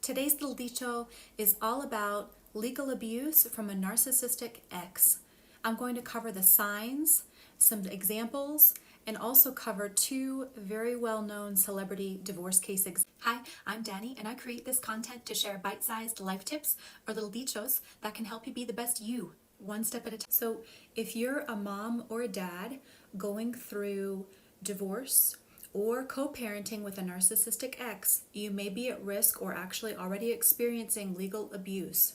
Today's little dicho is all about legal abuse from a narcissistic ex. I'm going to cover the signs, some examples, and also cover two very well-known celebrity divorce cases. Hi, I'm Dani, and I create this content to share bite-sized life tips or little dichos that can help you be the best you, one step at a time. So if you're a mom or a dad going through divorce or co-parenting with a narcissistic ex, you may be at risk or actually already experiencing legal abuse.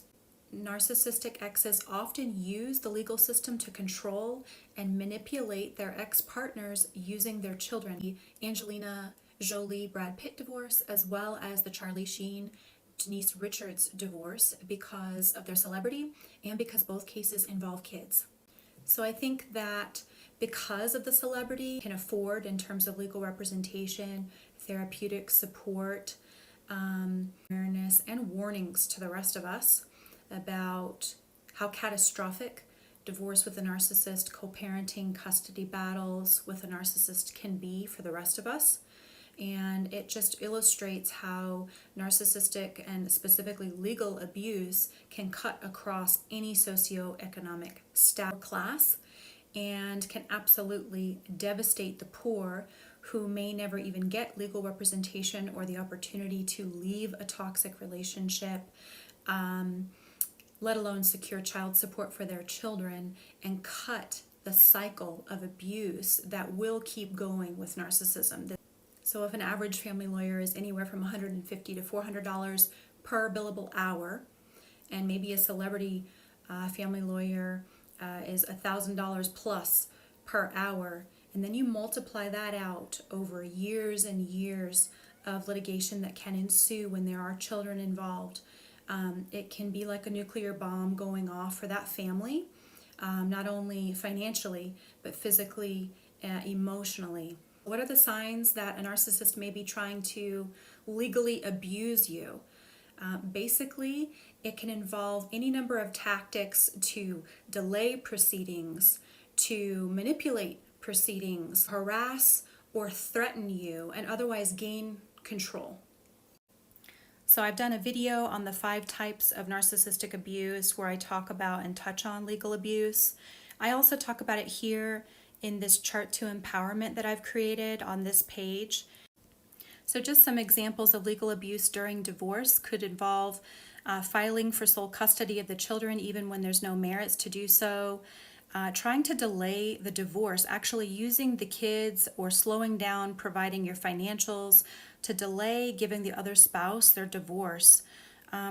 Narcissistic exes often use the legal system to control and manipulate their ex-partners using their children. The Angelina Jolie Brad Pitt divorce, as well as the Charlie Sheen Denise Richards divorce, because of their celebrity and because both cases involve kids. So I think that because of the celebrity, can afford in terms of legal representation, therapeutic support, awareness, and warnings to the rest of us about how catastrophic divorce with a narcissist, co-parenting, custody battles with a narcissist can be for the rest of us. And it just illustrates how narcissistic and specifically legal abuse can cut across any socioeconomic status or class and can absolutely devastate the poor who may never even get legal representation or the opportunity to leave a toxic relationship, let alone secure child support for their children, and cut the cycle of abuse that will keep going with narcissism. So if an average family lawyer is anywhere from $150 to $400 per billable hour, and maybe a celebrity family lawyer is $1,000 plus per hour, and then you multiply that out over years and years of litigation that can ensue when there are children involved, it can be like a nuclear bomb going off for that family, not only financially, but physically, emotionally. What are the signs that a narcissist may be trying to legally abuse you? Basically, it can involve any number of tactics to delay proceedings, to manipulate proceedings, harass or threaten you, and otherwise gain control. So I've done a video on the 5 types of narcissistic abuse where I talk about and touch on legal abuse. I also talk about it here in this chart to empowerment that I've created on this page. So just some examples of legal abuse during divorce could involve filing for sole custody of the children even when there's no merits to do so, trying to delay the divorce, actually using the kids or slowing down providing your financials to delay giving the other spouse their divorce,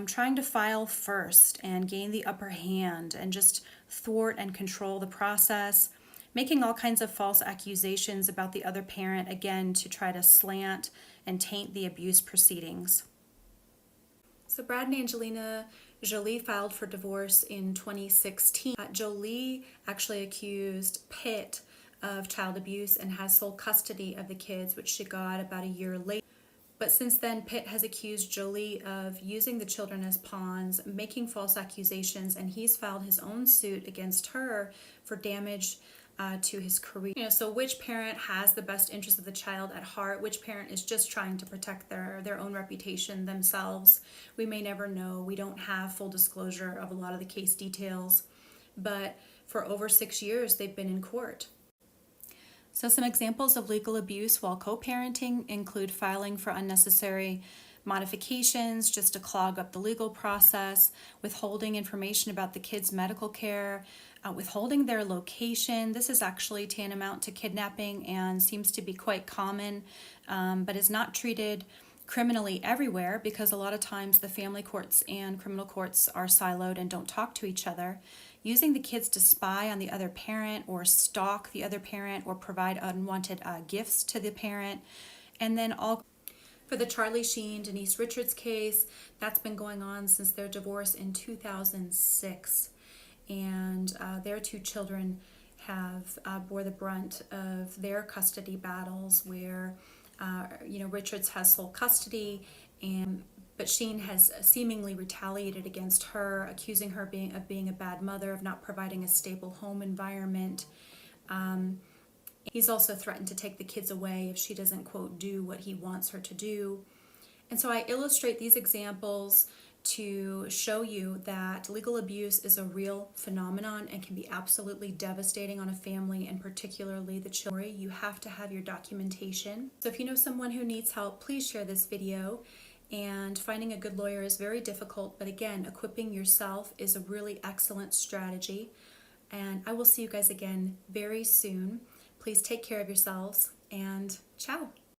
trying to file first and gain the upper hand and just thwart and control the process, making all kinds of false accusations about the other parent, again, to try to slant and taint the abuse proceedings. So Brad and Angelina Jolie filed for divorce in 2016. Jolie actually accused Pitt of child abuse and has sole custody of the kids, which she got about a year later. But since then, Pitt has accused Jolie of using the children as pawns, making false accusations, and he's filed his own suit against her for damage to his career. So which parent has the best interest of the child at heart? Which parent is just trying to protect their own reputation themselves? We may never know. We don't have full disclosure of a lot of the case details, but for over 6 years, they've been in court. So some examples of legal abuse while co-parenting include filing for unnecessary modifications just to clog up the legal process, withholding information about the kids' medical care, withholding their location. This is actually tantamount to kidnapping and seems to be quite common, but is not treated criminally everywhere because a lot of times the family courts and criminal courts are siloed and don't talk to each other. Using the kids to spy on the other parent or stalk the other parent or provide unwanted gifts to the parent. And then all for the Charlie Sheen Denise Richards case, that's been going on since their divorce in 2006. And their 2 children have bore the brunt of their custody battles where Richards has sole custody, but Sheen has seemingly retaliated against her, accusing her of being a bad mother, of not providing a stable home environment. He's also threatened to take the kids away if she doesn't, quote, do what he wants her to do. And so I illustrate these examples to show you that legal abuse is a real phenomenon and can be absolutely devastating on a family, and particularly the children. You have to have your documentation. So if you know someone who needs help, please share this video. And finding a good lawyer is very difficult, but again, equipping yourself is a really excellent strategy. And I will see you guys again very soon. Please take care of yourselves, and ciao.